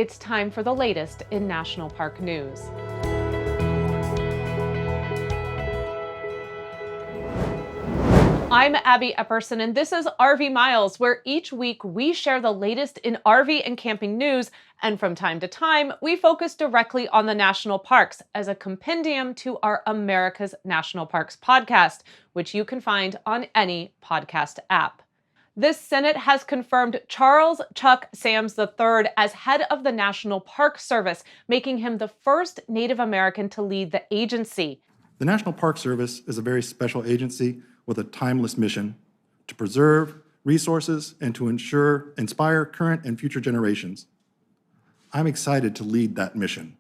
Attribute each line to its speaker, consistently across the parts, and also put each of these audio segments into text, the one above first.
Speaker 1: It's time for the latest in national park news. I'm Abby Epperson, and this is RV Miles, where each week we share the latest in RV and camping news, and from time to time, we focus directly on the national parks as a compendium to our America's National Parks podcast, which you can find on any podcast app. This Senate has confirmed Charles Chuck Sams III as head of the National Park Service, making him the first Native American to lead the agency.
Speaker 2: The National Park Service is a very special agency with a timeless mission to preserve resources and to inspire current and future generations. I'm excited to lead that mission.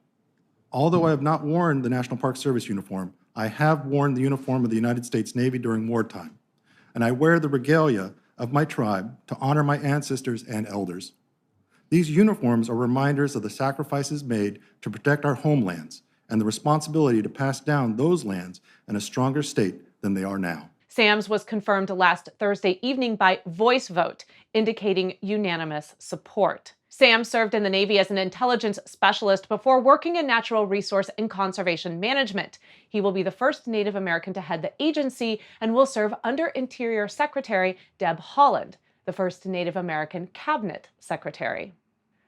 Speaker 2: Although I have not worn the National Park Service uniform, I have worn the uniform of the United States Navy during wartime, and I wear the regalia of my tribe to honor my ancestors and elders. These uniforms are reminders of the sacrifices made to protect our homelands and the responsibility to pass down those lands in a stronger state than they are now.
Speaker 1: Sams was confirmed last Thursday evening by voice vote, indicating unanimous support. Sams served in the Navy as an intelligence specialist before working in natural resource and conservation management. He will be the first Native American to head the agency and will serve under Interior Secretary Deb Haaland, the first Native American cabinet secretary.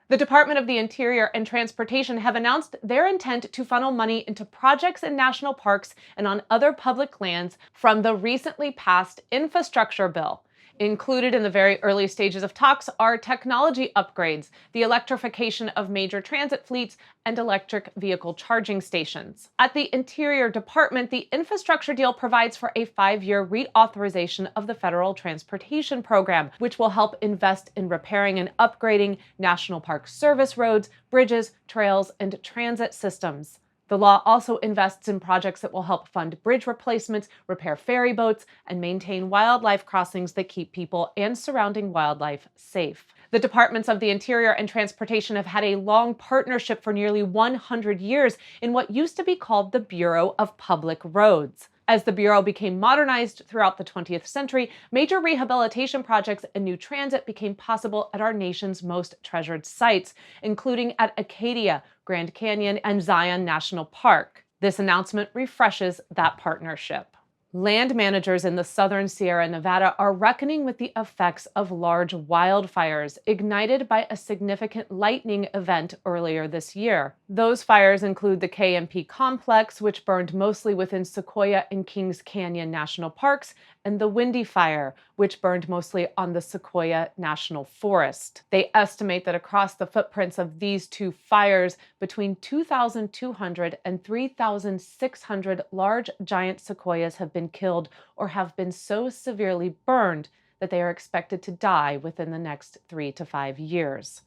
Speaker 1: The Department of the Interior and Transportation have announced their intent to funnel money into projects in national parks and on other public lands from the recently passed infrastructure bill. Included in the very early stages of talks are technology upgrades, the electrification of major transit fleets, and electric vehicle charging stations. At the Interior Department, the infrastructure deal provides for a 5-year reauthorization of the Federal Transportation Program, which will help invest in repairing and upgrading National Park Service roads, bridges, trails, and transit systems. The law also invests in projects that will help fund bridge replacements, repair ferry boats, and maintain wildlife crossings that keep people and surrounding wildlife safe. The Departments of the Interior and Transportation have had a long partnership for nearly 100 years in what used to be called the Bureau of Public Roads. As the Bureau became modernized throughout the 20th century, major rehabilitation projects and new transit became possible at our nation's most treasured sites, including at Acadia, Grand Canyon, and Zion National Park. This announcement refreshes that partnership. Land managers in the southern Sierra Nevada are reckoning with the effects of large wildfires ignited by a significant lightning event earlier this year. Those fires include the KMP complex, which burned mostly within Sequoia and Kings Canyon National Parks, and the Windy Fire, which burned mostly on the Sequoia National Forest. They estimate that across the footprints of these two fires, between 2,200 and 3,600 large giant sequoias have been killed or have been so severely burned that they are expected to die within the next 3 to 5 years.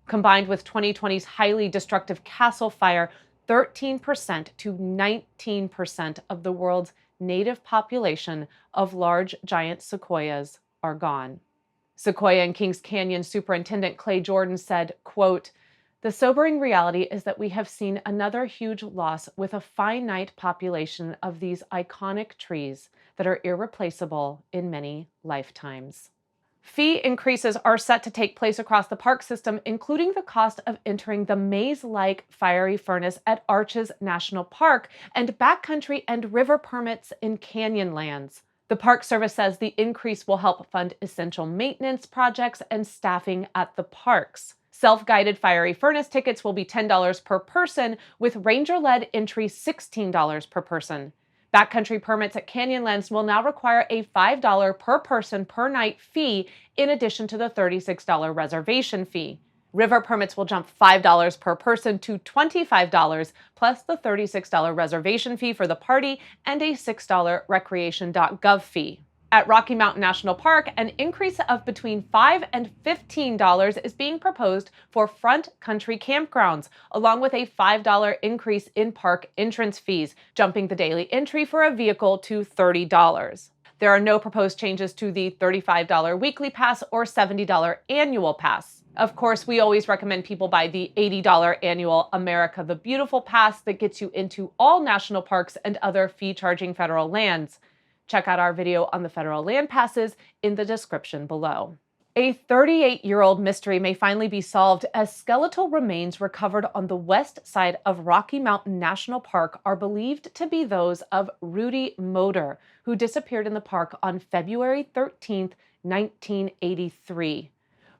Speaker 1: Combined with 2020's highly destructive Castle Fire, 13% to 19% of the world's native population of large giant sequoias are gone. Sequoia and Kings Canyon Superintendent Clay Jordan said, quote, "The sobering reality is that we have seen another huge loss with a finite population of these iconic trees that are irreplaceable in many lifetimes." Fee increases are set to take place across the park system, including the cost of entering the maze-like fiery furnace at Arches National Park and backcountry and river permits in Canyonlands. The Park Service says the increase will help fund essential maintenance projects and staffing at the parks. Self-guided fiery furnace tickets will be $10 per person, with ranger-led entry $16 per person. Backcountry permits at Canyonlands will now require a $5 per person per night fee in addition to the $36 reservation fee. River permits will jump $5 per person to $25, plus the $36 reservation fee for the party and a $6 recreation.gov fee. At Rocky Mountain National Park, an increase of between $5 and $15 is being proposed for front country campgrounds, along with a $5 increase in park entrance fees, jumping the daily entry for a vehicle to $30. There are no proposed changes to the $35 weekly pass or $70 annual pass. Of course, we always recommend people buy the $80 annual America the Beautiful pass that gets you into all national parks and other fee-charging federal lands. Check out our video on the federal land passes in the description below. A 38-year-old mystery may finally be solved as skeletal remains recovered on the west side of Rocky Mountain National Park are believed to be those of Rudy Motor, who disappeared in the park on February 13, 1983.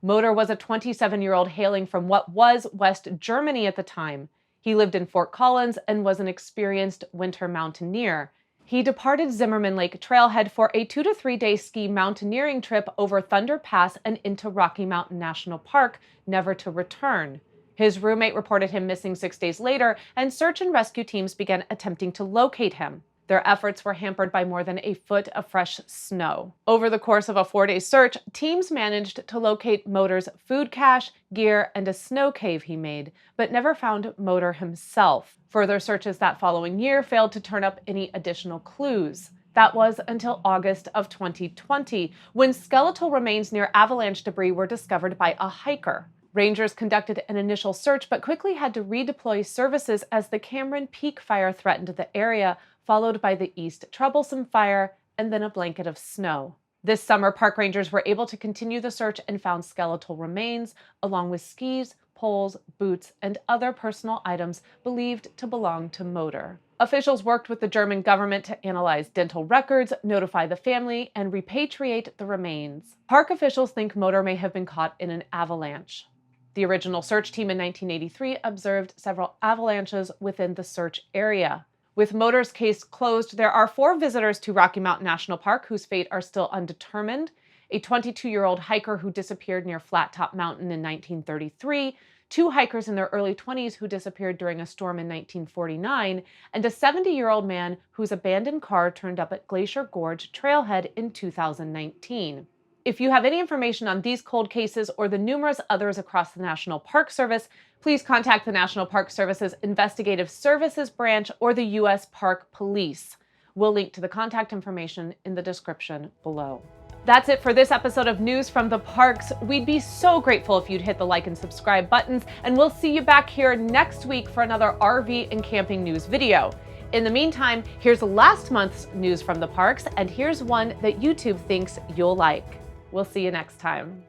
Speaker 1: Motor was a 27-year-old hailing from what was West Germany at the time. He lived in Fort Collins and was an experienced winter mountaineer. He departed Zimmerman Lake Trailhead for a 2 to 3 day ski mountaineering trip over Thunder Pass and into Rocky Mountain National Park, never to return. His roommate reported him missing 6 days later, and search and rescue teams began attempting to locate him. Their efforts were hampered by more than a foot of fresh snow. Over the course of a 4-day search, teams managed to locate Motor's food cache, gear, and a snow cave he made, but never found Motor himself. Further searches that following year failed to turn up any additional clues. That was until August of 2020, when skeletal remains near avalanche debris were discovered by a hiker. Rangers conducted an initial search but quickly had to redeploy services as the Cameron Peak fire threatened the area, followed by the East Troublesome Fire, and then a blanket of snow. This summer, park rangers were able to continue the search and found skeletal remains, along with skis, poles, boots, and other personal items believed to belong to Motor. Officials worked with the German government to analyze dental records, notify the family, and repatriate the remains. Park officials think Motor may have been caught in an avalanche. The original search team in 1983 observed several avalanches within the search area. With Motor's case closed, there are 4 visitors to Rocky Mountain National Park whose fate are still undetermined: a 22-year-old hiker who disappeared near Flat Top Mountain in 1933, 2 hikers in their early 20s who disappeared during a storm in 1949, and a 70-year-old man whose abandoned car turned up at Glacier Gorge Trailhead in 2019. If you have any information on these cold cases or the numerous others across the National Park Service, please contact the National Park Service's Investigative Services Branch or the U.S. Park Police. We'll link to the contact information in the description below. That's it for this episode of News from the Parks. We'd be so grateful if you'd hit the like and subscribe buttons, and we'll see you back here next week for another RV and camping news video. In the meantime, here's last month's News from the Parks, and here's one that YouTube thinks you'll like. We'll see you next time.